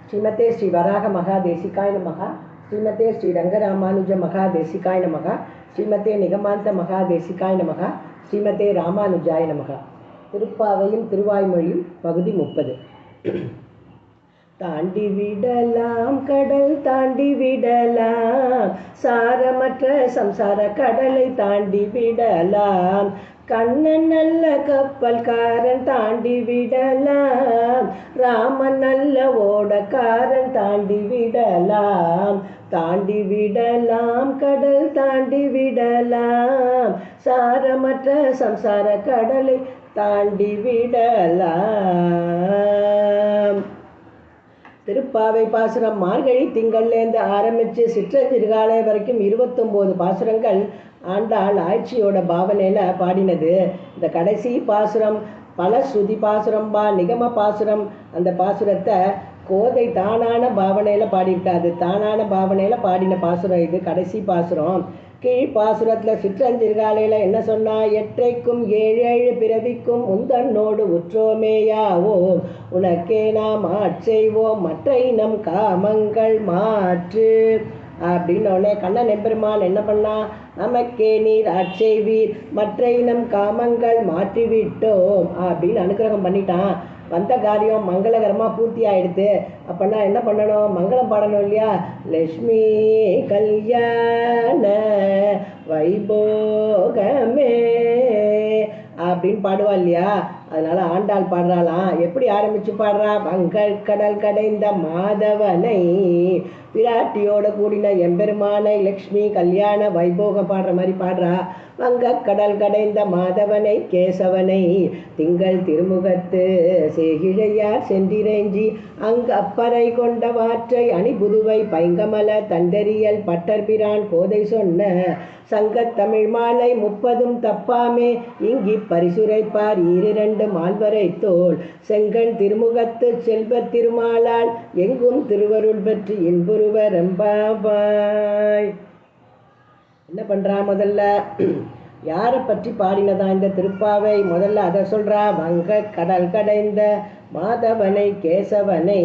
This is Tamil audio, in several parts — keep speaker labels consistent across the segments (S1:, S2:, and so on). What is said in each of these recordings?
S1: ஸ்ரீமதே ஸ்ரீ வராக மகாதேசிகாய நமஹ. ஸ்ரீமதே ஸ்ரீ ரங்கராமானுஜ மகாதேசிகாய நமஹ. ஸ்ரீமதே நிகமாந்த மகாதேசிகாய நமஹ. ஸ்ரீமதே ராமானுஜாய நமஹ. திருப்பாவையும் திருவாய்மொழியும் பகுதி 30. தாண்டி விடலாம் கடல் தாண்டி விடலாம், சாரமற்ற சம்சார கடலை தாண்டி விடலாம், கண்ணன் நல்ல கப்பல்காரன் தாண்டி விடலாம், ராமன் நல்ல ஓடக்காரன் தாண்டி விடலாம், தாண்டி விடலாம் கடல் தாண்டி விடலாம், சாரமற்ற சம்சார கடலை தாண்டி விடலாம். திருப்பாவை பாசுரம் மார்கழி திங்கள்லேருந்து ஆரம்பித்து சிற்றஞ்சிறுகாலை வரைக்கும் 29 பாசுரங்கள் ஆண்டாள் ஆட்சியோட பாவனையில் பாடினது. இந்த கடைசி பாசுரம் பல ஸ்ருதி பாசுரம் நிகம பாசுரம். அந்த பாசுரத்தை கோதை தானான பாவனையில் பாடியிருக்காது. தானான பாவனையில் பாடின பாசுரம் இது கடைசி பாசுரம். கீழ் பாசுரத்தில் சிற்றஞ்சிறுகாலையில் என்ன சொன்னா, எற்றைக்கும் 7 பிறவிக்கும் உந்தன்னோடு உற்றோமேயாவோம், உனக்கே நாம் ஆட்செய்வோம், மற்றை நம் காமங்கள் மாற்று அப்படின்னோடனே கண்ணன் எம்பெருமான் என்ன பண்ணா, நமக்கே நீர் ஆட்செய்வீர், மற்றை நம் காமங்கள் மாற்றிவிட்டோம் அப்படின்னு அனுகிரகம் பண்ணிட்டான். வந்த காரியம் மங்களகரமாக பூர்த்தி ஆகிடுது. அப்படின்னா என்ன பண்ணணும், மங்களம் பாடணும் இல்லையா. லக்ஷ்மி கல்யாண வைபோகமே அப்படின்னு பாடுவா இல்லையா. அதனால ஆண்டாள் பாடுறாளாம். எப்படி ஆரம்பிச்சு பாடுறா, வங்கல் கடல் கடைந்த மாதவனை, பிராட்டியோட கூடின எம்பெருமானை லக்ஷ்மி கல்யாண வைபோகம் பாடுற மாதிரி பாடுறா. வங்க கடல் கடைந்த மாதவனை கேசவனை, திங்கள் திருமுகத்து சேகிழையார் சென்றிரஞ்சி, அங்கு அப்பறை கொண்ட வாற்றை அணிபுதுவை பைங்கமல தண்டரியல் பட்டர்பிரான் கோதை சொன்ன சங்கத்தமிழ் மாலை 30 தப்பாமே, இங்கி பரிசுரைப்பார் 2 மால்வரை தோல், செங்கல் திருமுகத்து செல்வ திருமாலால் எங்கும் திருவருள் பற்றி இன்புருவர் எம்பாவாய். என்ன பண்ணுறா, முதல்ல யாரை பற்றி பாடினதா இந்த திருப்பாவை, முதல்ல அதை சொல்கிறா. வங்க கடல் கடைந்த மாதவனை கேசவனை,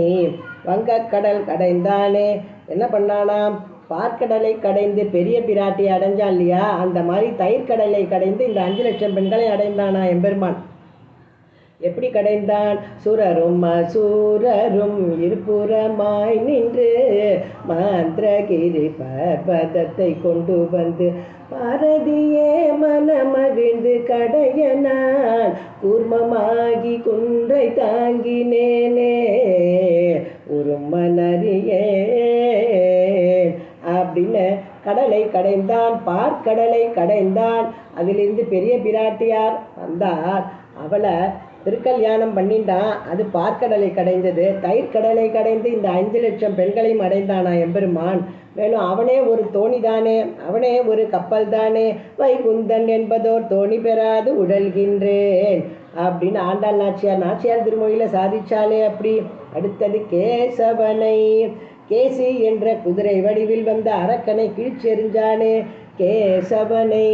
S1: வங்க கடல் கடைந்தானே என்ன பண்ணானாம், பார்க்கடலை கடைந்து பெரிய பிராட்டி அடைஞ்சான் இல்லையா, அந்த மாதிரி தயிர்கடலை கடைந்து இந்த 5 லட்சம் பெண்களை அடைந்தானா எம்பெருமான். எப்படி கடைந்தான், சுரரும் அசூரரும் இருபுறமாய் நின்று மந்திரகிரி பர்வதத்தை கொண்டு வந்து பாரதியே மனமகிழ்ந்து கடையனான் கூர்மமாகி குன்றை தாங்கினேனே உருமனறியே அப்படின்னு கடலை கடைந்தான், பார்க்கடலை கடைந்தான். அதிலிருந்து பெரிய பிராட்டியார் வந்தார், அவளை திருக்கல்யாணம் பண்ணிட்டான். அது பார்க்கடலை கடைந்தது. தயிர்கடலை கடைந்து இந்த 5 லட்சம் பெண்களையும் அடைந்தானா எம்பெருமான். மேலும் அவனே ஒரு தோணி தானே, அவனே ஒரு கப்பல் தானே, வைகுந்தன் என்பதோர் தோணி பெறாது உழல்கின்றேன் அப்படின்னு ஆண்டாள் நாச்சியார் திருமொழியில் சாதிச்சாலே. அப்படி அடுத்தது கேசவனை, கேசி என்ற குதிரை வடிவில் வந்த அரக்கனை கீழ்ச்செறிஞ்சானே கேசவனை.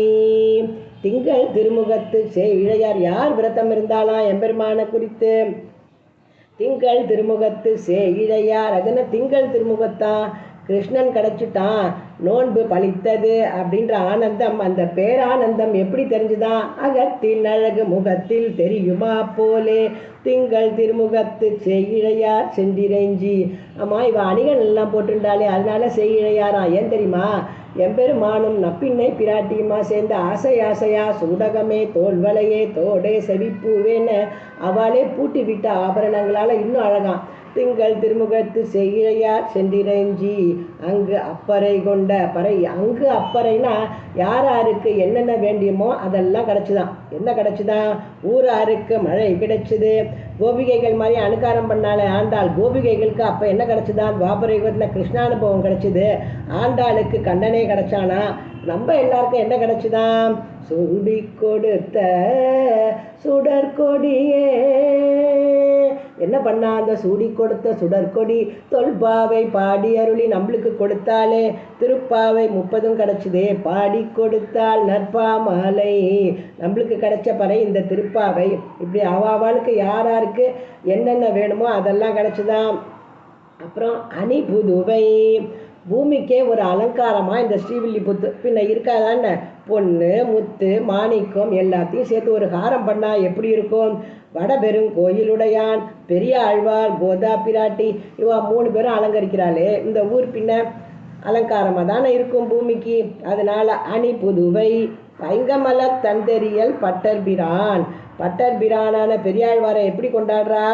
S1: திங்கள் திருமுகத்து இளையார் யார் விரதம் இருந்தாலாம் எம்பெருமான குறித்து, திங்கள் திருமுகத்து இளையார். அதுன்னு திங்கள் திருமுகத்தான் கிருஷ்ணன் கிடைச்சிட்டான், நோன்பு பழித்தது அப்படின்ற ஆனந்தம். அந்த பேரானந்தம் எப்படி தெரிஞ்சுதான், அகத்தின் அழகு முகத்தில் தெரியுமா போலே, திங்கள் திருமுகத்து செய்யிழையார் சென்றிரஞ்சி. ஆமாம், இவ அணிகள் எல்லாம் போட்டுண்டாலே அதனால செய்யிழையாரா. ஏன் தெரியுமா, எம்பெருமானும் நப்பின்னை பிராட்டியுமா சேர்ந்து ஆசையா சூடகமே தோல்வளையே தோடே செவிப்பூவேன்னு அவளே பூட்டி விட்ட ஆபரணங்களால் இன்னும் அழகாம். திங்கள் திருமுகத்து செய்யிழையார் சென்றிரஞ்சி, அங்கு அப்பறை கொண்ட பறை. அங்கு அப்பறைனா யாருக்கு என்னென்ன வேண்டியமோ அதெல்லாம் கிடச்சிதான். என்ன கிடச்சிதான், ஊராருக்கு மழை கிடைச்சிது. கோபிகைகள் மாதிரி அனுகாரம் பண்ணாலே ஆண்டாள், கோபிகைகளுக்கு அப்போ என்ன கிடச்சிதான், துவாபர யுகத்தில் கிருஷ்ணானுபவம் கிடச்சிது. ஆண்டாளுக்கு கண்ணனே கிடச்சானா. நம்ம எல்லாருக்கும் என்ன கிடச்சிதான், சூடி கொடுத்த சுடற்கொடியே. என்ன பண்ணா, அந்த சூடி கொடுத்த சுடற்கொடி தொல்பாவை பாடி அருளி நம்மளுக்கு கொடுத்தாலே. திருப்பாவை 30 கிடச்சிதே, பாடி கொடுத்தால் நற்பாமாலை. நம்மளுக்கு கிடைச்ச பறை இந்த திருப்பாவை. இப்படி அவாவாளுக்கு யாராருக்கு என்னென்ன வேணுமோ அதெல்லாம் கிடச்சிதான். அப்புறம் அணி புதுவை, பூமிக்கே ஒரு அலங்காரமாக இந்த ஸ்ரீவில்லிபுத்து பின்ன இருக்காதானே, பொண்ணு முத்து மாணிக்கம் எல்லாத்தையும் சேர்த்து ஒரு ஹாரம் பண்ணால் எப்படி இருக்கும். வடபெருங்கோயிலுடையான், பெரிய ஆழ்வார், கோதா பிராட்டி, இவா 3 பேரும் அலங்கரிக்கிறாளே இந்த ஊர் பின்ன அலங்காரமாக தானே இருக்கும் பூமிக்கு. அதனால அணி புதுவை, பைங்கமல தந்தெறியல் பட்டர்பிரான். பட்டர்பிரானான பெரியாழ்வாரை எப்படி கொண்டாடுறா,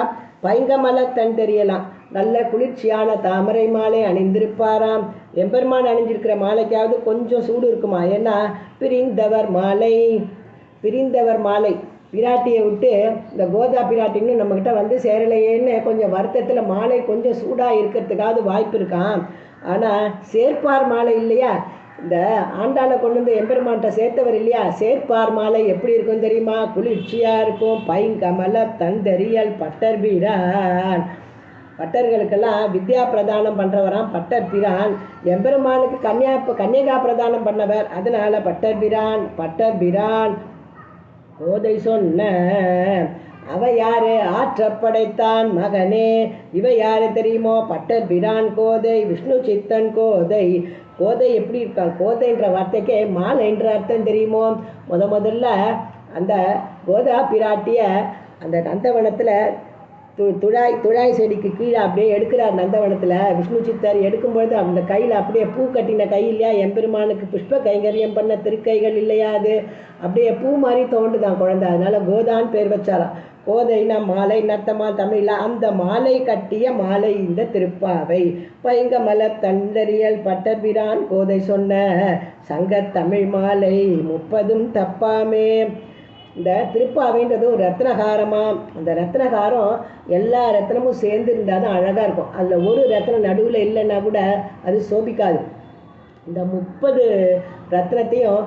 S1: பைங்கமல தந்தெறியலாம், நல்ல குளிர்ச்சியான தாமரை மாலை அணிந்திருப்பாராம். எம்பெருமான் அணிஞ்சிருக்கிற மாலைக்காவது கொஞ்சம் சூடு இருக்குமா, ஏன்னா பிரிந்தவர் மாலை. பிரிந்தவர் மாலை, பிராட்டியை விட்டு இந்த கோதா பிராட்டின்னு நம்மக்கிட்ட வந்து சேரலையேன்னு கொஞ்சம் வருத்தத்தில் மாலை கொஞ்சம் சூடாக இருக்கிறதுக்காவது வாய்ப்பு இருக்கான். ஆனால் சேர்ப்பார் மாலை இல்லையா, இந்த ஆண்டாளை கொண்டு வந்து எம்பெருமான்கிட்ட சேர்த்தவர் இல்லையா, சேர்ப்பார் மாலை எப்படி இருக்கும் தெரியுமா, குளிர்ச்சியாக இருக்கும். பைங்கமல தந்தெறியல் பட்டர்பிரான், பட்டர்களுக்கெல்லாம் வித்யா பிரதானம் பண்ணுறவராம் பட்டர் பிரான். எம்பெருமானுக்கு கன்னியகா பிரதானம் பண்ணவர், அதனால பட்டர் பிரான். பட்டர் பிரான் கோதை சொன்ன அவ யாரு, ஆற்றப்படைத்தான் மகனே. இவ யாரு தெரியுமோ, பட்டர் பிரான் கோதை, விஷ்ணு சித்தன் கோதை. கோதை எப்படி இருக்கான், கோதைன்ற வார்த்தைக்கே மாலைன்ற அர்த்தம் தெரியுமோ. முதல்ல அந்த கோதா பிராட்டிய அந்த நந்தவனத்தில் துழாய் செடிக்கு கீழே அப்படியே எடுக்கிறார். நந்தவனத்தில் விஷ்ணு சித்தர் எடுக்கும்பொழுது அந்த கையில் அப்படியே பூ கட்டின கை இல்லையா, எம்பெருமானுக்கு புஷ்ப கைங்கரியம் பண்ண திருக்கைகள் இல்லையா, அது அப்படியே பூ மாதிரி தோண்டுதான் குழந்தை, அதனால கோதான்னு பேர் வச்சாராம். கோதைனா மாலை நர்த்தமா தமிழில், அந்த மாலை கட்டிய மாலை இந்த திருப்பாவை. பைங்கமல தந்தெறியல் பட்டர்பிரான் கோதை சொன்ன சங்க தமிழ் மாலை 30 தப்பாமே. இந்த திருப்பாவைன்றது ஒரு ரத்னகாரமாக, அந்த ரத்னகாரம் எல்லா ரத்னமும் சேர்ந்து இருந்தால் தான் அழகாக இருக்கும். அதில் ஒரு ரத்னம் நடுவில் இல்லைன்னா கூட அது சோபிக்காது. இந்த 30 ரத்னத்தையும்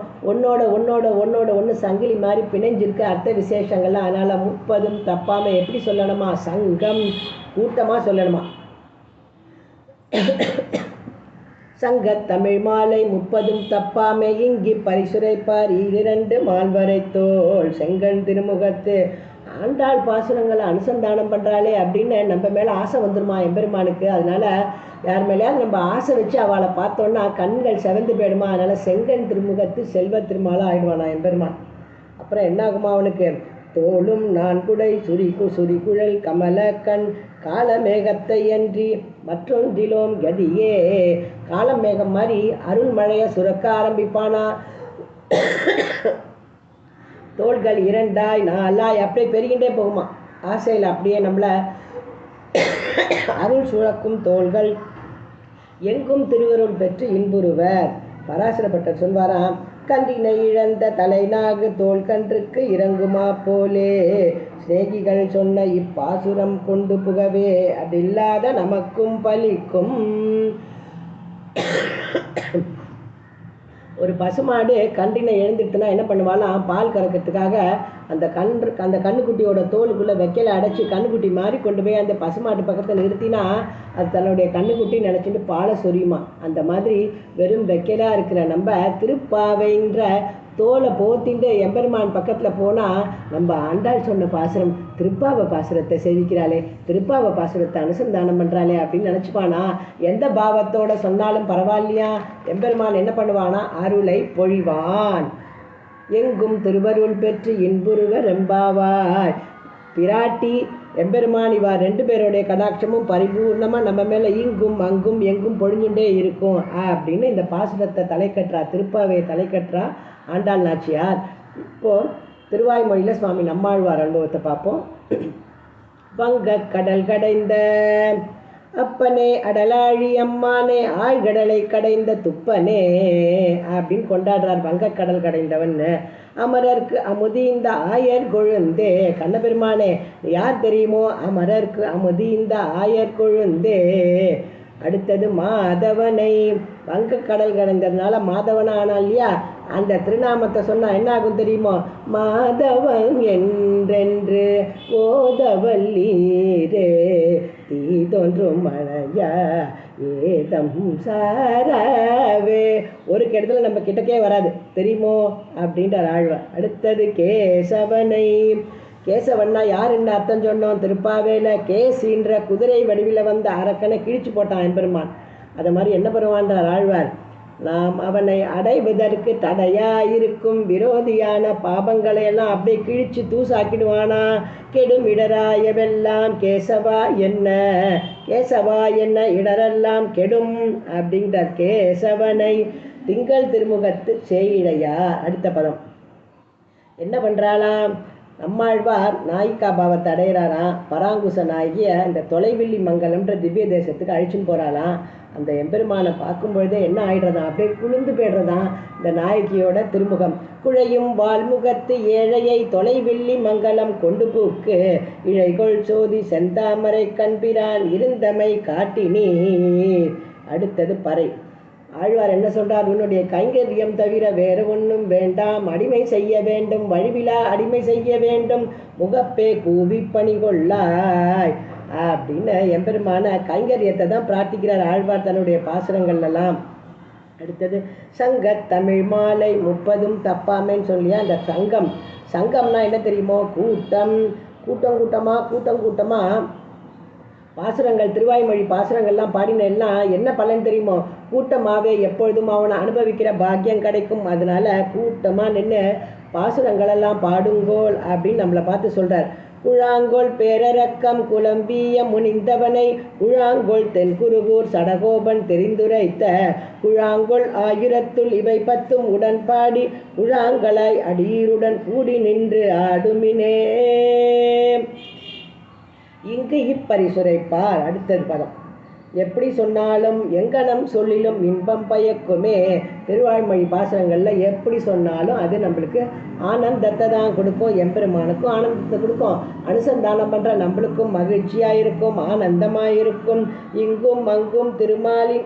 S1: ஒன்று சங்கிலி மாதிரி பிணைஞ்சிருக்க அர்த்த விசேஷங்கள்லாம். அதனால் 30 தப்பாமல் எப்படி சொல்லணுமா, சங்கம் கூட்டமாக சொல்லணுமா. சங்க தமிழ் மாலை 30 தப்பாமை இங்கி பரிசுரைப்பார் 2 மால்வரை தோல் செங்கன் திருமுகத்து. ஆண்டாள் பாசுரங்களை அனுசந்தானம் பண்ணுறாளே அப்படின்னு நம்ம மேலே ஆசை வந்துருமா எம்பெருமானுக்கு. அதனால யார் மேலேயாவது நம்ம ஆசை வச்சு அவளை பார்த்தோன்னா கண்கள் செவந்து போயிடுமா. அதனால் செங்கன் திருமுகத்து செல்வ திருமாலாக ஆயிடுவானா எம்பெருமான். அப்புறம் என்ன ஆகுமா அவனுக்கு, தோளும் நான் குடை சுரிகுழல் கமல கண் காலமேகத்தை அன்றி மற்றொன்றிலோம் கதியே. காலமேகம் மாதிரி அருள்மழையை சுரக்க ஆரம்பிப்பானா. தோள்கள் 2 4 அப்படியே பெருகின்றே போகுமா ஆசையில். அப்படியே நம்மளை அருள் சுழக்கும் தோள்கள் எங்கும் திருவருள் பெற்று இன்புறுவர். பராசரப்பட்டர் சொல்வாராம், கன்றினை இழந்த தலைநாகு தோல் கன்றுக்கு இறங்குமா போலே சிநேகிகள் சொன்ன இப்பாசுரம் கொண்டு புகவே அதில்லாத நமக்கும் பலிக்கும். ஒரு பசுமாடு கன்றினை எழுந்துட்டுனா என்ன பண்ணுவாலாம், பால் கறக்கிறதுக்காக அந்த கண்ணுக்குட்டியோட தோலுக்குள்ளே வைக்கலை அடைச்சி கண்ணுக்குட்டி மாதிரி கொண்டு போய் அந்த பசுமாட்டு பக்கத்தில் நிறுத்தினா அது தன்னுடைய கண்ணுக்குட்டி நினச்சிட்டு பாலை சொரியுமா. அந்த மாதிரி வெறும் வைக்கலாக இருக்கிற நம்ம திருப்பாவைன்ற தோலை போத்திட்டு எம்பெருமான் பக்கத்தில் போனால் நம்ம ஆண்டாள் சொன்ன பாசுரம் திருப்பாவை பாசுரத்தை சேவிக்கிறாளே, திருப்பாவை பாசுரத்தை அனுசந்தானம் பண்ணுறாளே அப்படின்னு நினச்சிப்பானா. எந்த பாவத்தோட சொன்னாலும் பரவாயில்லையா, எம்பெருமான் என்ன பண்ணுவானா, அருளை பொழிவான். எங்கும் திருவருள் பெற்று இன்புருவர் எம்பாவாய். பிராட்டி எம்பெருமான் இவா 2 பேருடைய கடாட்சமும் பரிபூர்ணமாக நம்ம மேலே இங்கும் அங்கும் எங்கும் பொழிஞ்சுட்டே இருக்கும் அப்படின்னு இந்த பாசுரத்தை தலை கட்டுறா, திருப்பாவையை தலை கட்டுறா ஆண்டாள் நாச்சியார். இப்போது திருவாய்மொழியில் சுவாமி நம்மாழ்வார் அனுபவத்தை பார்ப்போம். வங்க கடல் கடைந்த அப்பனே அடலாழி அம்மானே ஆழ்கடலை கடைந்த துப்பனே அப்படின்னு கொண்டாடுறார். வங்கக்கடல் கடைந்தவன் அமரர்க்கு அமுதீந்த ஆயர் கொழுந்தே. கண்ணபெருமானே யார் தெரியுமோ, அமரர்க்கு அமுதீந்த ஆயர் கொழுந்தே. அடுத்தது மாதவனை, வங்கக்கடல் கடைந்ததுனால மாதவனா ஆனா இல்லையா, அந்த திருநாமத்தை சொன்னால் என்ன ஆகும் தெரியுமோ, மாதவன் என்றென்று ஓதவல்லீரே தீதொன்றும் மழையா ஏதம் சாரவே. ஒரு இடத்துல நம்ம கிட்டக்கே வராது தெரியுமோ அப்படின்றார் ஆழ்வார். அடுத்தது கேசவனை, கேசவன்னா யாருன்னு அர்த்தம் சொன்னோம்? திருப்பாவேல கேசின்ற குதிரை வடிவில் வந்த அரக்கனை கிழிச்சு போட்டான் எம்பெருமான். அதை மாதிரி என்ன பெறுவான்றார் ஆழ்வார், நாம் அவனை அடைவதற்கு தடையாயிருக்கும் விரோதியான பாபங்களை எல்லாம் அப்படியே கிழிச்சு தூசாக்கிடுவானா. கெடும் இடராயவெல்லாம் கேசவா என்ன, கேசவா என்ன இடரெல்லாம் கெடும் அப்படின்றார். கேசவனை திங்கள் திருமுகத்து செய்யிடையா. அடுத்த பதம் என்ன பண்ணுறாளாம்? நம்மாழ்வார் நாயிக்கா பாவத்தை அடைகிறாராம். பராங்குச நாயகிய இந்த தொலைவில்லி மங்கலம்ன்ற திவ்ய தேசத்துக்கு அழிச்சுன்னு போகிறாளாம். அந்த எம்பெருமானை பார்க்கும்பொழுதே என்ன ஆயிடுறதான், அப்படியே குளிர்ந்து போய்டுறதான் இந்த நாயகியோட திருமுகம். குழையும் வால்முகத்து ஏழையை தொலைவில்லி மங்கலம் கொண்டு பூக்கு இழைகொள் சோதி செந்தாமரை கண்பிரான் இருந்தமை காட்டினீர். அடுத்தது பறை. ஆழ்வார் என்ன சொல்றார்? உன்னுடைய கைங்கரியம் தவிர வேறு ஒன்றும் வேண்டாம், அடிமை செய்ய வேண்டும், வழிவிலா அடிமை செய்ய வேண்டும், முகப்பே கூவி பணிகொள்ளாய் அப்படின்னு எம்பெருமான கைங்கரியத்தை தான் பிரார்த்திக்கிறார் ஆழ்வார் தன்னுடைய பாசுரங்கள்லாம். அடுத்தது சங்க தமிழ் மாலை 30 தப்பாமைன்னு சொல்லியா. அந்த சங்கம்னா என்ன தெரியுமோ? கூட்டம் கூட்டமாக பாசுரங்கள், திருவாய்மொழி பாசுரங்கள்லாம் பாடினா என்ன பலன் தெரியுமோ? கூட்டமாகவே எப்பொழுதும் அவனை அனுபவிக்கிற பாக்கியம் கிடைக்கும். அதனால கூட்டமாக நின்று பாசுரங்களெல்லாம் பாடுங்கோல் அப்படின்னு நம்மளை பார்த்து சொல்கிறார். குழாங்கோல் பேரரக்கம் குலம்பிய முனிந்தவனை குழாங்கோல் தென்குருகூர் சடகோபன் தெரிந்துரைத்த குழாங்கோல் 1000 இவை 10 உடன்பாடி குழாங்களாய் அடியீருடன் கூடி நின்று ஆடுமினே. இங்கு இப்பரிசுரைப்பார். அடுத்தது பதம். எப்படி சொன்னாலும் எங்கனம் சொல்லிலும் இன்பம் பயக்குமே. திருவாய்மொழி பாசுரங்களில் எப்படி சொன்னாலும் அது நம்மளுக்கு ஆனந்தத்தை தான் கொடுக்கும். எம்பெருமானுக்கும் ஆனந்தத்தை கொடுக்கும், அனுசந்தானம் பண்ணுற நம்மளுக்கும் மகிழ்ச்சியாக இருக்கும், ஆனந்தமாக இருக்கும். இங்கும் அங்கும்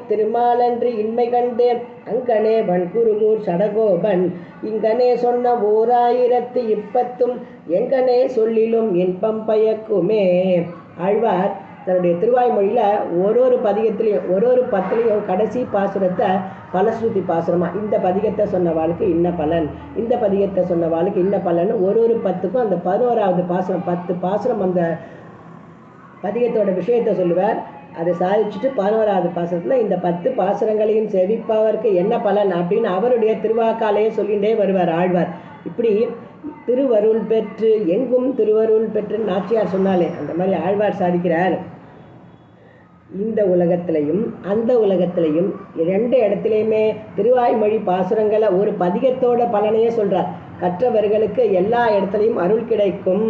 S1: திருமாலன்று இன்மை கண்டு அங்கனே வன்குருகூர் சடகோபன் இங்கனே சொன்ன 1000 எங்கனே சொல்லிலும் இன்பம் பயக்குமே. ஆழ்வார் தன்னுடைய திருவாய்மொழியில் ஒரு பதிகத்திலையும் ஒரு 10லையும் கடைசி பாசுரத்தை பலஸ்ருதி பாசுரமாக இந்த பதிகத்தை சொன்னவாளுக்கு இன்ன பலன், இந்த பதிகத்தை சொன்னவாளுக்கு இன்ன பலன், ஒரு 10க்கும் அந்த 11வது பாசுரம் 10 பாசுரம் அந்த பதிகத்தோட விஷயத்தை சொல்லுவார். அதை சாதிச்சுட்டு 11வது பாசுரத்தில் இந்த 10 பாசுரங்களையும் செவிப்பவருக்கு என்ன பலன் அப்படின்னு அவருடைய திருவாக்காலையே சொல்லிகிட்டே வருவார் ஆழ்வார். இப்படி திருவருள் பெற்று எங்கும் திருவருள் பெற்று நாச்சியார் சொன்னாலே அந்த மாதிரி ஆழ்வார் சாதிக்கிறார். இந்த உலகத்திலையும் அந்த உலகத்திலையும் 2 இடத்துலையுமே திருவாய்மொழி பாசுரங்களை ஒரு பதிகத்தோட பலனையே சொல்கிறார். கற்றவர்களுக்கு எல்லா இடத்துலையும் அருள் கிடைக்கும்.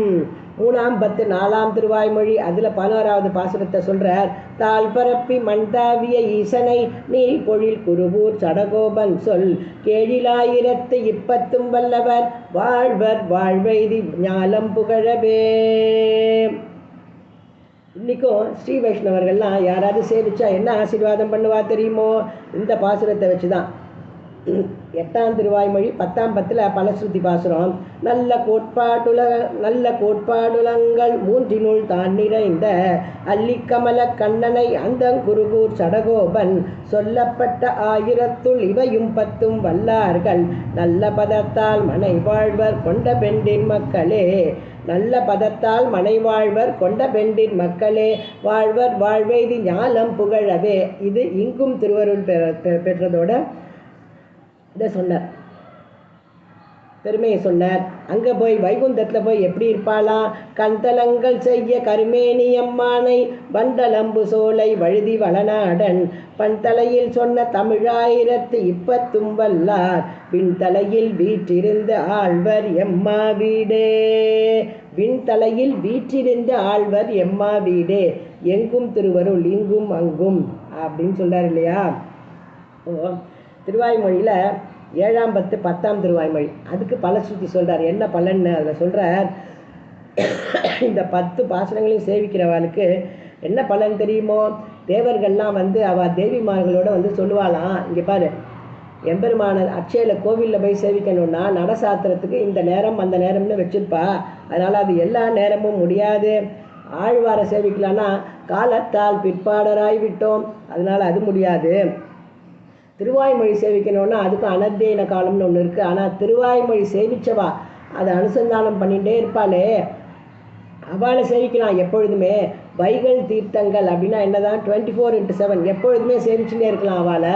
S1: 3ஆம் 10 4ஆம் திருவாய்மொழி அதில் 11வது பாசுரத்தை சொல்கிறார். தாழ் பரப்பி மண்டாவிய ஈசனை நீல் பொழில் குருவூர் சடகோபன் சொல் கேழிலாயிரத்து 10 வல்லவர் வாழ்வர் வாழ்வைதி ஞாலம் புகழவே. இன்றைக்கும் ஸ்ரீ வைஷ்ணவர்கள்லாம் யாராவது சேவிச்சா என்ன ஆசீர்வாதம் பண்ணுவா தெரியுமோ? இந்த பாசுரத்தை வச்சு தான். 8ஆம் திருவாய்மொழி 10ஆம் 10ல் பலஸ்ருதி பாசுரம். நல்ல கோட்பாடுலங்கள் 3 தான் நிறைந்த அல்லிக்கமல கண்ணனை அந்தங்குருகூர் சடகோபன் சொல்லப்பட்ட 1000 இவையும் 10 வல்லார்கள் நல்ல பதத்தால் மனை வாழ்வர் கொண்ட பெண்டின் மக்களே. நல்ல பதத்தால் மனை வாழ்வர் கொண்ட பெண்டின் மக்களே வாழ்வர் வாழ்வைதி ஞாலம் புகழவே. இது இங்கும் திருவருள் பெற்றதோட இதை சொன்னார், பெருமையை சொன்னார். அங்கே போய் வைகுந்தத்தில் போய் எப்படி இருப்பாளாம்? கண்தலங்கள் செய்ய கருமேனியம்மானை வண்டலம்பு சோலை வழுதி வளநாடன் பண்தலையில் சொன்ன தமிழாயிரத்து 10 வல்லார் விண்தலையில் வீற்றிருந்த ஆழ்வர் எம்மா வீடே. விண்தலையில் வீற்றிருந்த ஆழ்வர் எம்மா வீடே. எங்கும் திருவருள் இங்கும் அங்கும் அப்படின்னு சொல்கிறார் இல்லையா? திருவாய்மொழியில் 7ஆம் 10 10ஆம் திருவாய்மொழி அதுக்கு பலஸ்ருதி சொல்கிறார். என்ன பலன்னு அதில் சொல்கிறார். இந்த 10 பாசுரங்களையும் சேவிக்கிறவாளுக்கு என்ன பலன் தெரியுமோ? தேவர்கள்லாம் அவள் தேவிமார்களோட சொல்லுவாளாம், இங்கே பாரு எம்பெருமான அட்சையில் கோவிலில் போய் சேவிக்கணும்னா நடசாத்திரத்துக்கு இந்த நேரம் அந்த நேரம்னு வச்சுருப்பா. அதனால் அது எல்லா நேரமும் முடியாது. ஆழ்வாரை சேவிக்கலான்னா காலத்தால் பிற்பாடராய் விட்டோம், அதனால் அது முடியாது. திருவாய்மொழி சேவிக்கணும்னா அதுக்கு அனத்தியன காலம்னு ஒன்று இருக்குது. ஆனால் திருவாய்மொழி சேவிச்சவா அதை அனுசந்தானம் பண்ணிகிட்டே இருப்பாளே, அவளை சேவிக்கலாம் எப்பொழுதுமே. வைகல் தீர்த்தங்கள் அப்படின்னா என்னதான், 24x7 எப்பொழுதுமே சேவிச்சுட்டே இருக்கலாம் அவளை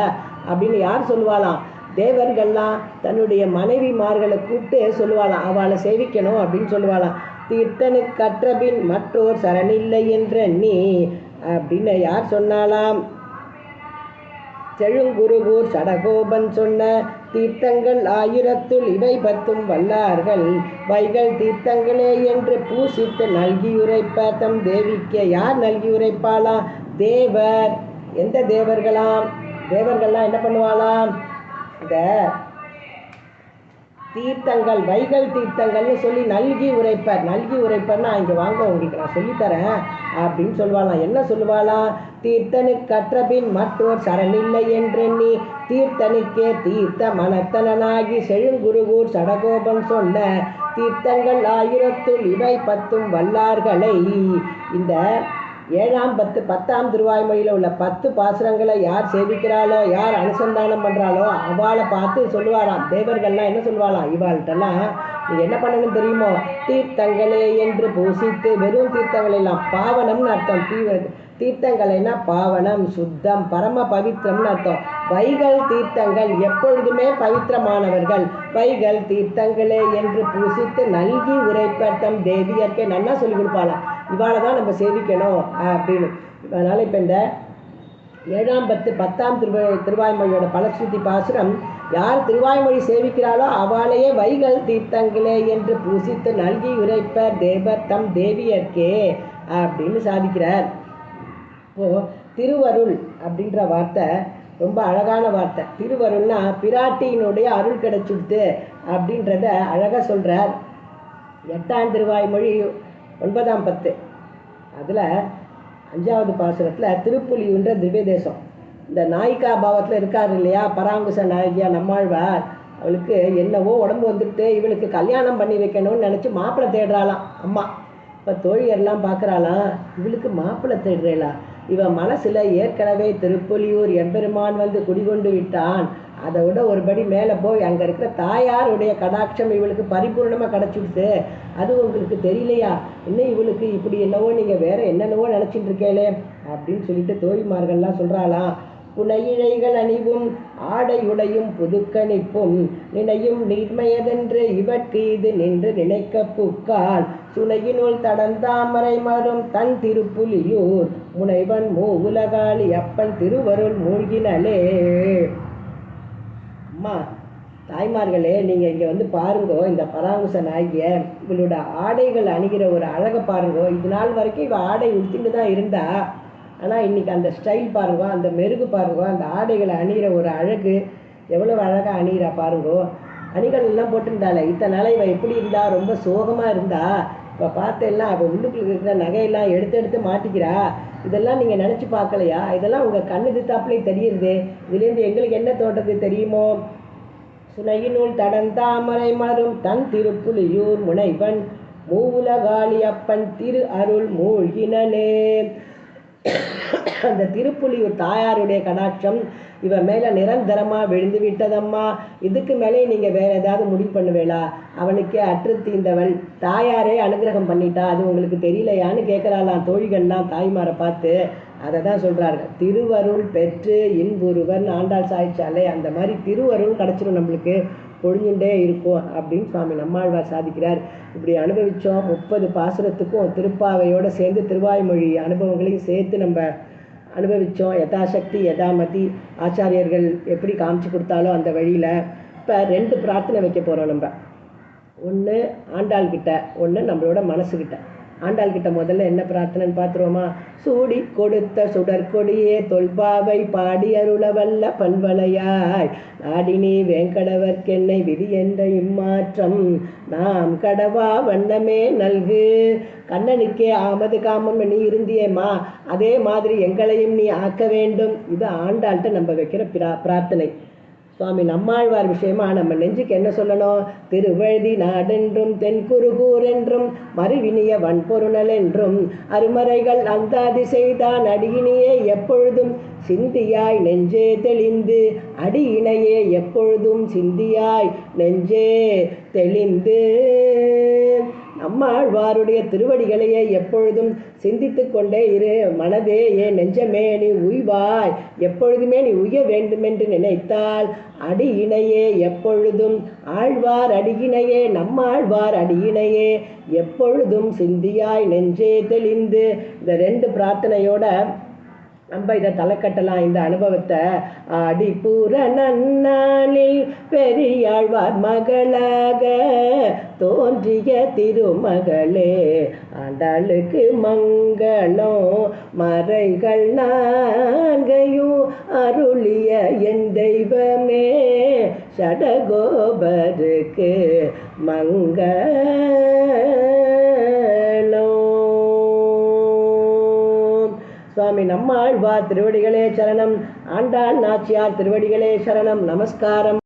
S1: அப்படின்னு யார் சொல்லுவாளாம்? தேவர்கள்லாம் தன்னுடைய மனைவிமார்களை கூப்பிட்டு சொல்லுவாளாம், அவளை சேவிக்கணும் அப்படின்னு சொல்லுவாளாம். தீர்த்தனு கற்றபின் மற்றோர் சரணில்லை என்ற நீ அப்படின்னு யார் சொன்னாலாம்? செழுங்குருகூர் சடகோபன் சொன்ன தீர்த்தங்கள் 1000 இவை 10 வல்லார்கள் வைகள் தீர்த்தங்களே என்று பூசித்து நல்கியுரைப்ப தம் தேவிக்கு. யார் நல்கியுரைப்பாளா? தேவர். எந்த தேவர்களாம்? தேவர்கள்லாம் என்ன பண்ணுவாளாம்? இந்த தீர்த்தங்கள் வைகள் தீர்த்தங்கள்னு சொல்லி நல்கி உரைப்பர். நல்கி உரைப்பர்னா இங்கே வாங்க உங்களுக்கு நான் சொல்லித்தரேன் அப்படின்னு சொல்லுவாளாம். என்ன சொல்லுவாளாம்? தீர்த்தனு கற்றபின் மற்றோர் சரணில்லை என்றெண்ணி தீர்த்தனுக்கே தீர்த்த மனத்தனாகி செழுங்குருகூர் சடகோபன் சொன்ன தீர்த்தங்கள் 1000 இவை 10 வல்லார்களை. இந்த 7ஆம் 10ஆம் திருவாய்மொழியில் உள்ள 10 பாசுரங்களை யார் சேவிக்கிறாளோ, யார் அனுசந்தானம் பண்ணுறாளோ அவளை பார்த்து சொல்லுவாராம். தேவர்கள்லாம் என்ன சொல்லுவாளாம்? இவாள்கிட்டலாம் நீ என்ன பண்ணணும் தெரியுமோ? தீர்த்தங்களே என்று பூசித்து. வெறும் தீர்த்தங்கள் எல்லாம் பாவனம்னு அர்த்தம். தீர்த்தங்கள்னா பாவனம், சுத்தம், பரம பவித்திரம்னு அர்த்தம். வைகள் தீர்த்தங்கள் எப்பொழுதுமே பவித்திரமானவர்கள். வைகள் தீர்த்தங்களே என்று பூசித்து நல்கி உரைப்பட்டம் தேவியர்க்கே. நல்லா சொல்லி கொடுப்பாளாம், இவாளை தான் நம்ம சேவிக்கணும் அப்படின்னு. அதனால் இப்போ இந்த 7ஆம் 10ஆம் திருவாய்மொழியோட பலஸ்ருதி பாசுரம், யார் திருவாய்மொழி சேவிக்கிறாளோ அவளையே வைகள் தீர்த்தங்களே என்று பூசித்து நல்கி உரைப்பர் தேவர் தம் தேவியர்க்கே அப்படின்னு சாதிக்கிறார். இப்போது திருவருள் அப்படின்ற வார்த்தை ரொம்ப அழகான வார்த்தை. திருவருள்னா பிராட்டியினுடைய அருள் கிடைச்சிடுது அப்படின்றத அழகாக சொல்கிறார். 8ஆம் திருவாய்மொழி 9ஆம் 10 அதில் 5ஆவது பாசுரத்தில் திருப்புலியுன்ற திவ்ய தேசம். இந்த நாயிகா பாவத்தில் இருக்கார் இல்லையா பராங்குச நாயகியா நம்மாழ்வார், அவளுக்கு என்னவோ உடம்பு வந்துட்டு இவளுக்கு கல்யாணம் பண்ணி வைக்கணும்னு நினச்சி மாப்பிள்ளை தேடுறாளாம் அம்மா. இப்போ தோழியெல்லாம் பார்க்குறாளாம், இவளுக்கு மாப்பிள்ளை தேடுறேளா? இவன் மனசில் ஏற்கனவே திருப்புலியூர் எம்பெருமான் வந்து குடிகொண்டு விட்டான். அதை விட ஒருபடி மேலே போய் அங்கே இருக்கிற தாயாருடைய கடாட்சம் இவளுக்கு பரிபூர்ணமாக கிடச்சிடுது. அது உங்களுக்கு தெரியலையா? இன்னும் இவளுக்கு இப்படி என்னவோ நீங்கள் வேறு என்னென்னவோ நினச்சிட்டு இருக்கேளே அப்படின்னு சொல்லிட்டு தோழிமார்கள்லாம் சொல்கிறாளாம். புனையிழைகள் அணிவும் ஆடையுடையும் புதுக்கணிப்பும் நினையும் நீர்மையதென்று இவற்கு இது நின்று நினைக்க புக்கால் சுனையினுள் தடந்தாமரை மரும் தன் திருப்புலியூர் முனைவன் மூவுலகாளி அப்பன் திருவருள் மூழ்கினலே. அம்மா தாய்மார்களே, நீங்கள் இங்கே வந்து பாருங்கோ, இந்த பராங்குச நாயகிய இவளோட ஆடைகள் அணிகிற ஒரு அழகை பாருங்கோ. இது நாள் வரைக்கும் இவள் ஆடை உடுத்திட்டு தான் இருந்தா, ஆனால் இன்றைக்கி அந்த ஸ்டைல் பாருங்கோ, அந்த மெருகு பாருங்கோ, அந்த ஆடைகளை அணிகிற ஒரு அழகு எவ்வளோ அழகாக அணிகிறா பாருங்கோ. அணிகள் எல்லாம் போட்டிருந்தாள். இத்தனை நாளை இவள் எப்படி இருந்தா? ரொம்ப சோகமாக இருந்தா. இப்போ பார்த்தெல்லாம் அவள் உள்ளுக்குள்ள இருக்கிற நகையெல்லாம் எடுத்து எடுத்து மாட்டிக்கிறா. இதெல்லாம் நீங்கள் நினச்சி பார்க்கலையா? இதெல்லாம் உங்கள் கண்ணு தித்தாப்புலே தெரியுது. இதுலேருந்து எங்களுக்கு என்ன தோன்றது தெரியுமோ? சுனையினுள் தடந்தாமரை மரும் தன் திருப்புலியூர் முனைவன் மூவுலகாளி அப்பன் திரு அருள் மூழ்கினலே. அந்த திருப்புலியூர் தாயாருடைய கடாட்சம் இவன் மேலே நிரந்தரமாக விழுந்து விட்டதம்மா. இதுக்கு மேலே நீங்கள் வேறு ஏதாவது முடிவு பண்ணுவேளா? அவனுக்கே அற்று தீர்ந்தவள் தாயாரே அனுகிரகம் பண்ணிட்டா, அது உங்களுக்கு தெரியலையான்னு கேட்குறாளாம் தோழிகள்லாம் தாய்மாரை பார்த்து. அதை தான் சொல்கிறார்கள், திருவருள் பெற்று இன்புருவன் ஆண்டாள் சாய்ச்சாலே. அந்த மாதிரி திருவருள் கிடச்சிடும் நம்மளுக்கு, பொழிஞ்சுட்டே இருக்கும் அப்படின்னு சுவாமி நம்மாழ்வார் சாதிக்கிறார். இப்படி அனுபவித்தோம். 30 பாசுரத்துக்கும் திருப்பாவையோடு சேர்ந்து திருவாய்மொழி அனுபவங்களையும் சேர்த்து நம்ம அனுபவித்தோம். யதாசக்தி யதாமதி ஆச்சாரியர்கள் எப்படி காமிச்சு கொடுத்தாலும் அந்த வழியில். இப்போ 2 பிரார்த்தனை வைக்க போகிறோம் நம்ம. ஒன்று ஆண்டாள்கிட்ட, ஒன்று நம்மளோட மனசுக்கிட்ட. ஆண்டாள்கிட்ட முதல்ல என்ன பிரார்த்தனைன்னு பார்த்துருவோமா? சூடி கொடுத்த சுடற்கொடியே தொல்பாவை பாடி அருளவல்ல பல்வளையாய் நாடினி வேங்கடவர்க்கென்னை விதி என்ற இம்மாற்றம் நாம் கடவா வண்ணமே நல்கு. கண்ணனுக்கே ஆமது காமம் நீ இருந்தியேம்மா, அதே மாதிரி எங்களையும் நீ ஆக்க வேண்டும். இது ஆண்டாள்கிட்ட நம்ம வைக்கிற பிரார்த்தனை. சுவாமி நம்மாழ்வார் விஷயமா நம்ம நெஞ்சுக்கு என்ன சொல்லணும்? திருவழுதி நாடென்றும் தென்குருகூர் என்றும் மறுவினிய வன்பொருணல் என்றும் அருமறைகள் அந்தாதி செய்தான் அடியினையே எப்பொழுதும் சிந்தியாய் நெஞ்சே தெளிந்து. அடியினையே எப்பொழுதும் சிந்தியாய் நெஞ்சே தெளிந்து. நம்மாழ்வாருடைய திருவடிகளையே எப்பொழுதும் சிந்தித்து கொண்டே இரு. மனதே, ஏன் நெஞ்சமே, நீ உய்வாய். எப்பொழுதுமே நீ உய்ய வேண்டுமென்று நினைத்தால் அடியினையே எப்பொழுதும் ஆழ்வார் அடியினையே, நம்மாழ்வார் அடியினையே எப்பொழுதும் சிந்தியாய் நெஞ்சே தெளிந்து. இந்த 2 பிரார்த்தனையோட நம்ம இதை தலைக்கட்டலாம். இந்த அனுபவத்தை ஆடிப்பூர நன்னாளில் பெரியாழ்வார் மகளாக தோன்றிய திருமகளே, ஆண்டாளுக்கு மங்களம் மறைகள் 4ஐயும் அருளிய என் தெய்வமே, ஷடகோபருக்கு மங்களம். சுவாமி நம்மாழ்வார் திருவடிகளே சரணம். ஆண்டாள் நாச்சியார் திருவடிகளே சரணம். நமஸ்காரம்.